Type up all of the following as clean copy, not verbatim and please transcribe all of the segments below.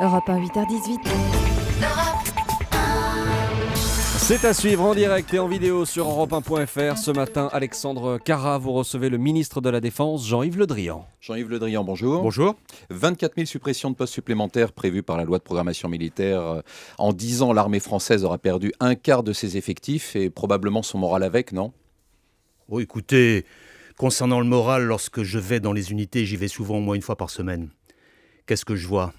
Europe 1, 8h18. C'est à suivre en direct et en vidéo sur Europe1.fr. Ce matin, Alexandre Carra, vous recevez le ministre de la Défense, Jean-Yves Le Drian. Jean-Yves Le Drian, bonjour. Bonjour. 24 000 suppressions de postes supplémentaires prévues par la loi de programmation militaire. En 10 ans, l'armée française aura perdu un quart de ses effectifs et probablement son moral avec, non ? Oh, écoutez, concernant le moral, lorsque je vais dans les unités, j'y vais souvent au moins une fois par semaine. Qu'est-ce que je vois ?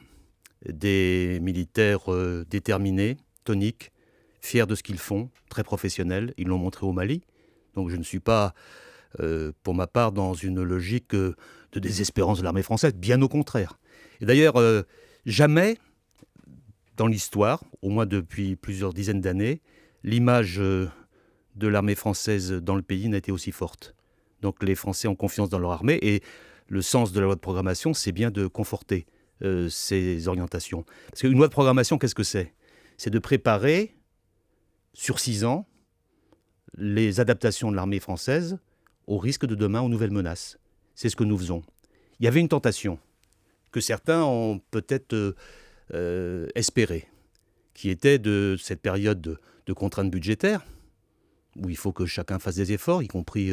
Des militaires déterminés, toniques, fiers de ce qu'ils font, très professionnels. Ils l'ont montré au Mali. Donc je ne suis pas, pour ma part, dans une logique de désespérance de l'armée française. Bien au contraire. Et d'ailleurs, jamais, dans l'histoire, au moins depuis plusieurs dizaines d'années, l'image de l'armée française dans le pays n'a été aussi forte. Donc les Français ont confiance dans leur armée et le sens de la loi de programmation, c'est bien de conforter ces orientations. Parce qu'une loi de programmation, qu'est-ce que c'est ? C'est de préparer, sur 6 ans, les adaptations de l'armée française au risque de demain, aux nouvelles menaces. C'est ce que nous faisons. Il y avait une tentation que certains ont peut-être espérée, qui était de cette période de contraintes budgétaires, où il faut que chacun fasse des efforts, y compris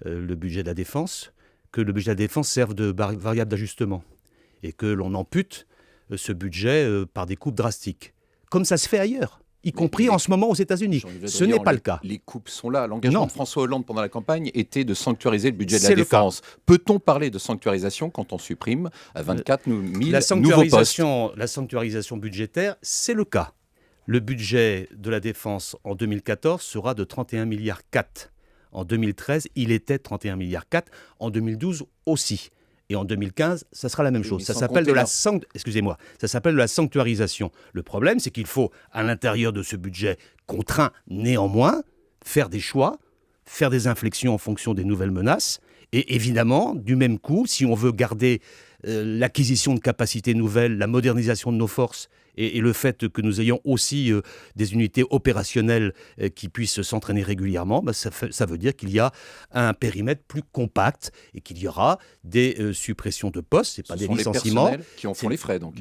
le budget de la défense, que le budget de la défense serve de variable d'ajustement et que l'on ampute ce budget par des coupes drastiques, comme ça se fait ailleurs, y compris en ce moment aux États-Unis. Ce n'est pas le cas. Les coupes sont là. L'engagement de François Hollande pendant la campagne était de sanctuariser le budget de la défense. Peut-on parler de sanctuarisation quand on supprime 24 000 nouveaux postes ? La sanctuarisation budgétaire, c'est le cas. Le budget de la défense en 2014 sera de 31,4 milliards. En 2013, il était 31,4 milliards. En 2012 aussi. Et en 2015, ça sera la même chose. Ça s'appelle de la sanctuarisation. Le problème, c'est qu'il faut, à l'intérieur de ce budget contraint néanmoins, faire des choix, faire des inflexions en fonction des nouvelles menaces. Et évidemment, du même coup, si on veut garder l'acquisition de capacités nouvelles, la modernisation de nos forces et le fait que nous ayons aussi des unités opérationnelles qui puissent s'entraîner régulièrement, ça veut dire qu'il y a un périmètre plus compact et qu'il y aura des suppressions de postes, c'est pas des licenciements. Les personnels qui en font les frais, donc.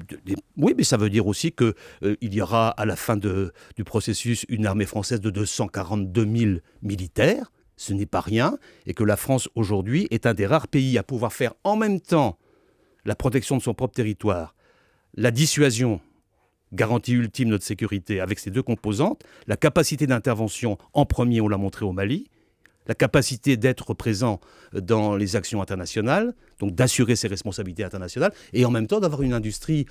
Oui, mais ça veut dire aussi qu'il y aura à la fin du processus une armée française de 242 000 militaires. Ce n'est pas rien, et que la France aujourd'hui est un des rares pays à pouvoir faire en même temps la protection de son propre territoire, la dissuasion, garantie ultime de notre sécurité avec ces deux composantes, la capacité d'intervention en premier, on l'a montré au Mali, la capacité d'être présent dans les actions internationales, donc d'assurer ses responsabilités internationales, et en même temps d'avoir une industrie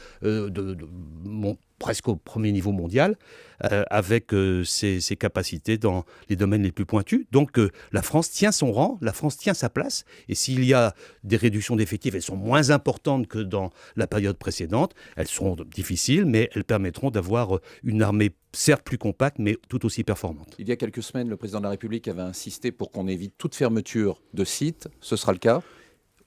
presque au premier niveau mondial, avec ses capacités dans les domaines les plus pointus. Donc la France tient son rang, la France tient sa place, et s'il y a des réductions d'effectifs, elles sont moins importantes que dans la période précédente, elles seront difficiles, mais elles permettront d'avoir une armée certes plus compacte, mais tout aussi performante. Il y a quelques semaines, le président de la République avait insisté pour qu'on évite toute fermeture de sites. Ce sera le cas ?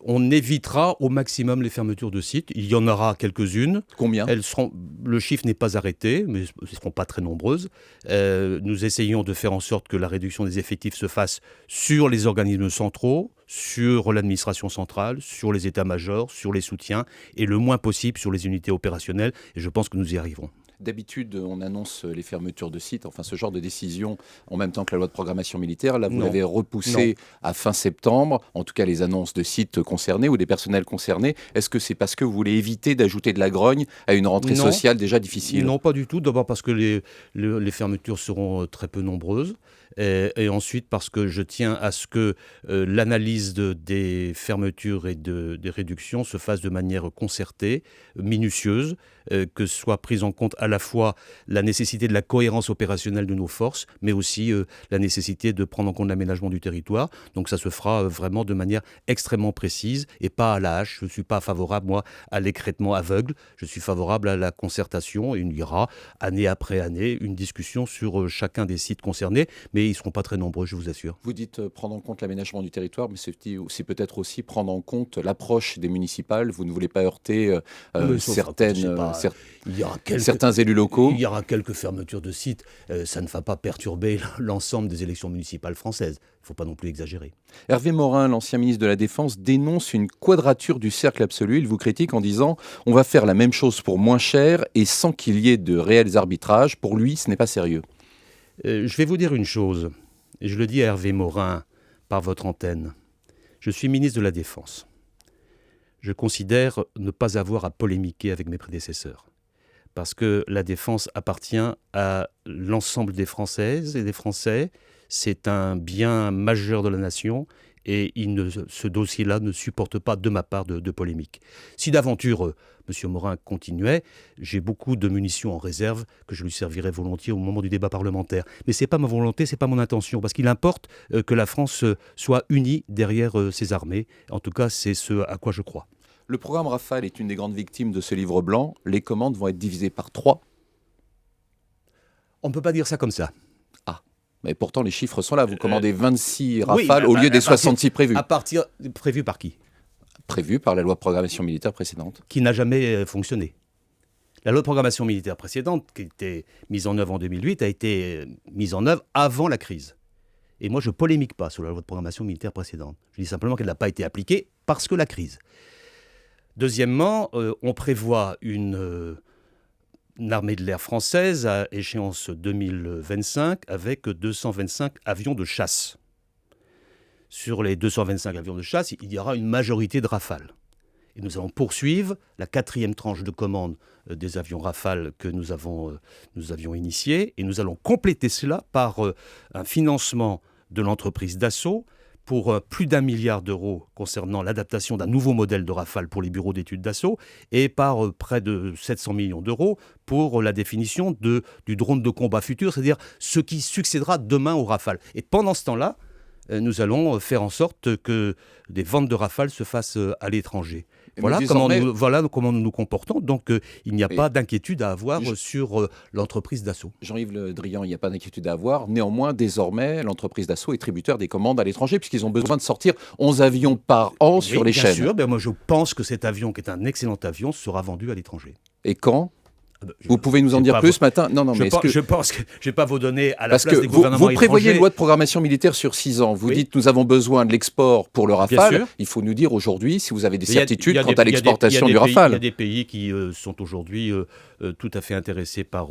On évitera au maximum les fermetures de sites. Il y en aura quelques-unes. Combien ? Le chiffre n'est pas arrêté, mais elles ne seront pas très nombreuses. Nous essayons de faire en sorte que la réduction des effectifs se fasse sur les organismes centraux, sur l'administration centrale, sur les états-majors, sur les soutiens, et le moins possible sur les unités opérationnelles. Et je pense que nous y arriverons. D'habitude, on annonce les fermetures de sites, enfin ce genre de décision, en même temps que la loi de programmation militaire. Là, vous l'avez repoussé à fin septembre, en tout cas les annonces de sites concernés ou des personnels concernés. Est-ce que c'est parce que vous voulez éviter d'ajouter de la grogne à une rentrée sociale déjà difficile ? Non, pas du tout. D'abord parce que les fermetures seront très peu nombreuses. Et ensuite parce que je tiens à ce que l'analyse des fermetures et des réductions se fasse de manière concertée, minutieuse, que soit prise en compte à la fois la nécessité de la cohérence opérationnelle de nos forces, mais aussi la nécessité de prendre en compte l'aménagement du territoire. Donc ça se fera vraiment de manière extrêmement précise et pas à la hache. Je ne suis pas favorable, moi, à l'écrêtement aveugle. Je suis favorable à la concertation et il y aura, année après année, une discussion sur chacun des sites concernés. Mais et ils ne seront pas très nombreux, je vous assure. Vous dites prendre en compte l'aménagement du territoire, mais c'est peut-être aussi prendre en compte l'approche des municipales. Vous ne voulez pas heurter certains élus locaux. Il y aura quelques fermetures de sites. Ça ne va pas perturber l'ensemble des élections municipales françaises. Il ne faut pas non plus exagérer. Hervé Morin, l'ancien ministre de la Défense, dénonce une quadrature du cercle absolu. Il vous critique en disant « On va faire la même chose pour moins cher et sans qu'il y ait de réels arbitrages. Pour lui, ce n'est pas sérieux. » Je vais vous dire une chose, et je le dis à Hervé Morin par votre antenne. Je suis ministre de la Défense. Je considère ne pas avoir à polémiquer avec mes prédécesseurs, parce que la défense appartient à l'ensemble des Françaises et des Français. C'est un bien majeur de la nation et ce dossier-là ne supporte pas de ma part de polémique. Si d'aventure M. Morin continuait, j'ai beaucoup de munitions en réserve que je lui servirai volontiers au moment du débat parlementaire. Mais ce n'est pas ma volonté, ce n'est pas mon intention, parce qu'il importe que la France soit unie derrière ses armées. En tout cas, c'est ce à quoi je crois. Le programme Rafale est une des grandes victimes de ce livre blanc. Les commandes vont être divisées par 3. On ne peut pas dire ça comme ça. Mais pourtant, les chiffres sont là. Vous commandez 26 Rafales au lieu des 66 prévus. Prévus par qui ? Prévus par la loi de programmation militaire précédente. Qui n'a jamais fonctionné. La loi de programmation militaire précédente, qui était mise en œuvre en 2008, a été mise en œuvre avant la crise. Et moi, je ne polémique pas sur la loi de programmation militaire précédente. Je dis simplement qu'elle n'a pas été appliquée parce que la crise. Deuxièmement, on prévoit une armée de l'air française à échéance 2025 avec 225 avions de chasse. Sur les 225 avions de chasse, il y aura une majorité de Rafale. Et nous allons poursuivre la 4e tranche de commande des avions Rafale que nous avions initiée, et nous allons compléter cela par un financement de l'entreprise Dassault pour plus d'1 milliard d'euros concernant l'adaptation d'un nouveau modèle de Rafale pour les bureaux d'études Dassault et par près de 700 millions d'euros pour la définition du drone de combat futur, c'est-à-dire ce qui succédera demain au Rafale. Et pendant ce temps-là, nous allons faire en sorte que des ventes de Rafale se fassent à l'étranger. Voilà comment nous nous comportons. Donc, il n'y a pas d'inquiétude à avoir sur l'entreprise Dassault. Jean-Yves Le Drian, il n'y a pas d'inquiétude à avoir. Néanmoins, désormais, l'entreprise Dassault est tributaire des commandes à l'étranger puisqu'ils ont besoin de sortir 11 avions par an sur les chaînes. Bien sûr, moi je pense que cet avion, qui est un excellent avion, sera vendu à l'étranger. Et quand ? Vous pouvez nous en dire plus ce matin ? Non, mais je pense que je ne vais pas vous donner à la place des gouvernements étrangers. Vous prévoyez une loi de programmation militaire sur 6 ans. Vous dites nous avons besoin de l'export pour le Rafale. Il faut nous dire aujourd'hui si vous avez des certitudes quant à l'exportation du Rafale. Il y a des pays qui sont aujourd'hui tout à fait intéressés par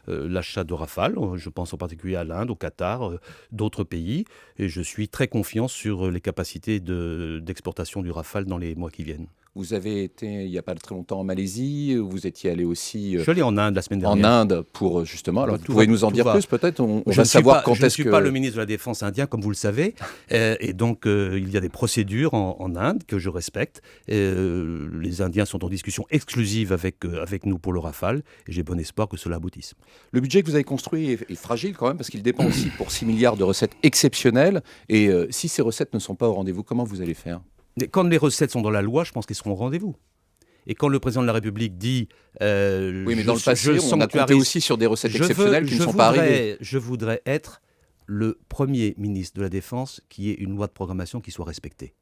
l'achat de Rafale. Je pense en particulier à l'Inde, au Qatar, d'autres pays. Et je suis très confiant sur les capacités d'exportation du Rafale dans les mois qui viennent. Vous avez été, il n'y a pas très longtemps, en Malaisie. Vous étiez allé aussi... Je suis allé en Inde la semaine dernière. En Inde, pour justement... Alors, vous pouvez nous en dire plus, peut-être ? On va savoir quand est-ce que... Je ne suis pas le ministre de la Défense indien, comme vous le savez. Et donc, il y a des procédures en Inde que je respecte. Les Indiens sont en discussion exclusive avec nous pour le Rafale. Et j'ai bon espoir que cela aboutisse. Le budget que vous avez construit est fragile quand même, parce qu'il dépend aussi pour 6 milliards de recettes exceptionnelles. Et si ces recettes ne sont pas au rendez-vous, comment vous allez faire ? Quand les recettes sont dans la loi, je pense qu'elles seront au rendez-vous. Et quand le président de la République dit... oui, mais dans le passé, on a compté aussi sur des recettes exceptionnelles qui ne sont pas arrivées. Je voudrais être le premier ministre de la Défense qui ait une loi de programmation qui soit respectée.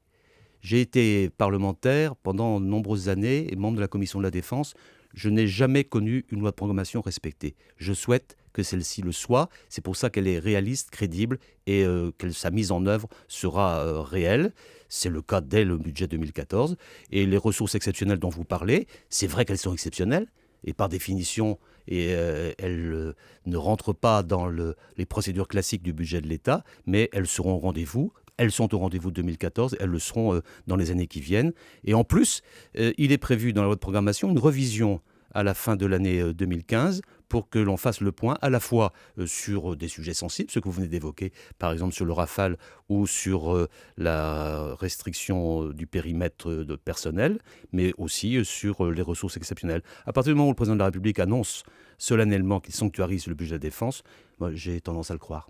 J'ai été parlementaire pendant de nombreuses années et membre de la Commission de la Défense. Je n'ai jamais connu une loi de programmation respectée. Je souhaite que celle-ci le soit. C'est pour ça qu'elle est réaliste, crédible et que sa mise en œuvre sera réelle. C'est le cas dès le budget 2014. Et les ressources exceptionnelles dont vous parlez, c'est vrai qu'elles sont exceptionnelles. Et par définition, elles ne rentrent pas dans les procédures classiques du budget de l'État, mais elles seront au rendez-vous. Elles sont au rendez-vous de 2014, elles le seront dans les années qui viennent. Et en plus, il est prévu dans la loi de programmation une revision à la fin de l'année 2015 pour que l'on fasse le point à la fois sur des sujets sensibles, ce que vous venez d'évoquer, par exemple sur le Rafale ou sur la restriction du périmètre de personnel, mais aussi sur les ressources exceptionnelles. À partir du moment où le président de la République annonce solennellement qu'il sanctuarise le budget de la défense, moi, j'ai tendance à le croire.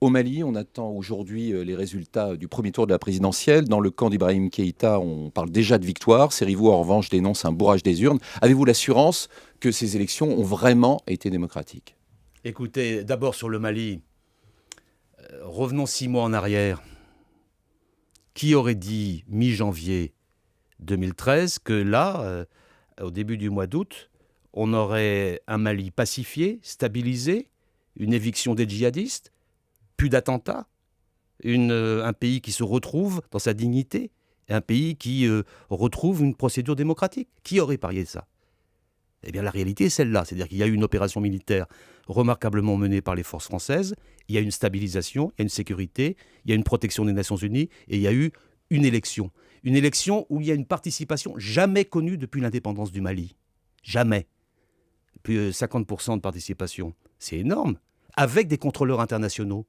Au Mali, on attend aujourd'hui les résultats du premier tour de la présidentielle. Dans le camp d'Ibrahim Keïta, on parle déjà de victoire. Ses rivaux, en revanche, dénoncent un bourrage des urnes. Avez-vous l'assurance que ces élections ont vraiment été démocratiques ? Écoutez, d'abord sur le Mali, Revenons 6 mois en arrière. Qui aurait dit mi-janvier 2013 que là, au début du mois d'août, on aurait un Mali pacifié, stabilisé, une éviction des djihadistes, plus d'attentats, un pays qui se retrouve dans sa dignité, un pays qui retrouve une procédure démocratique. Qui aurait parié ça ? Eh bien, la réalité est celle-là. C'est-à-dire qu'il y a eu une opération militaire remarquablement menée par les forces françaises, il y a une stabilisation, il y a une sécurité, il y a une protection des Nations Unies, et il y a eu une élection. Une élection où il y a une participation jamais connue depuis l'indépendance du Mali. Jamais. Plus 50% de participation. C'est énorme. Avec des contrôleurs internationaux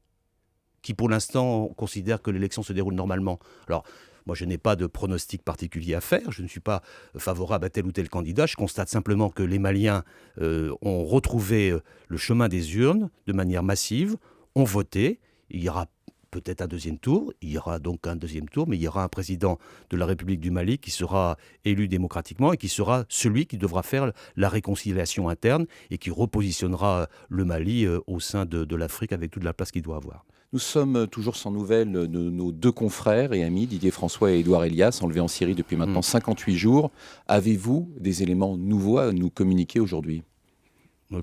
qui, pour l'instant, considèrent que l'élection se déroule normalement. Alors, moi, je n'ai pas de pronostic particulier à faire. Je ne suis pas favorable à tel ou tel candidat. Je constate simplement que les Maliens ont retrouvé le chemin des urnes de manière massive, ont voté. Il y aura peut-être un deuxième tour. Il y aura donc un deuxième tour, mais il y aura un président de la République du Mali qui sera élu démocratiquement et qui sera celui qui devra faire la réconciliation interne et qui repositionnera le Mali au sein de l'Afrique avec toute la place qu'il doit avoir. Nous sommes toujours sans nouvelles de nos deux confrères et amis, Didier François et Édouard Elias, enlevés en Syrie depuis maintenant 58 jours. Avez-vous des éléments nouveaux à nous communiquer aujourd'hui ?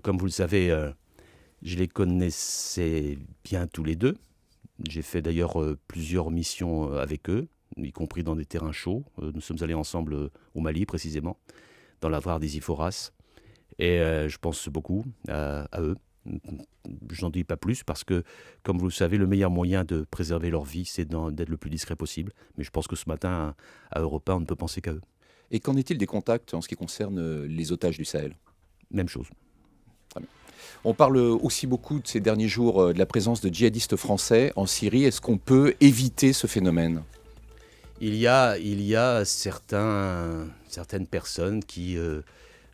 Comme vous le savez, je les connaissais bien tous les deux. J'ai fait d'ailleurs plusieurs missions avec eux, y compris dans des terrains chauds. Nous sommes allés ensemble au Mali, précisément, dans la Vare des Iphoras. Et je pense beaucoup à eux. Je n'en dis pas plus parce que, comme vous le savez, le meilleur moyen de préserver leur vie, c'est d'être le plus discret possible. Mais je pense que ce matin, à Europe 1, on ne peut penser qu'à eux. Et qu'en est-il des contacts en ce qui concerne les otages du Sahel ? Même chose. Très bien. On parle aussi beaucoup de ces derniers jours de la présence de djihadistes français en Syrie. Est-ce qu'on peut éviter ce phénomène ? Il y a certaines personnes qui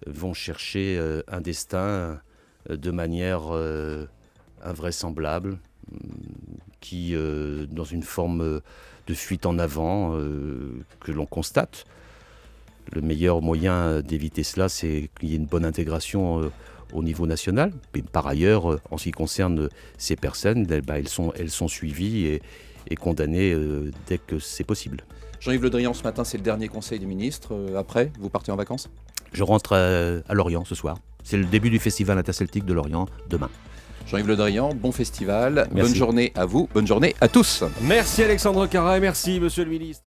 vont chercher un destin de manière invraisemblable, qui, dans une forme de fuite en avant que l'on constate. Le meilleur moyen d'éviter cela, c'est qu'il y ait une bonne intégration au niveau national. Mais par ailleurs, en ce qui concerne ces personnes, elles sont suivies et condamnées dès que c'est possible. Jean-Yves Le Drian, ce matin, c'est le dernier conseil des ministres. Après, vous partez en vacances ? Je rentre à Lorient ce soir. C'est le début du festival interceltique de Lorient, demain. Jean-Yves Le Drian, bon festival. Merci. Bonne journée à vous, bonne journée à tous. Merci Alexandre Carra et merci Monsieur le Ministre.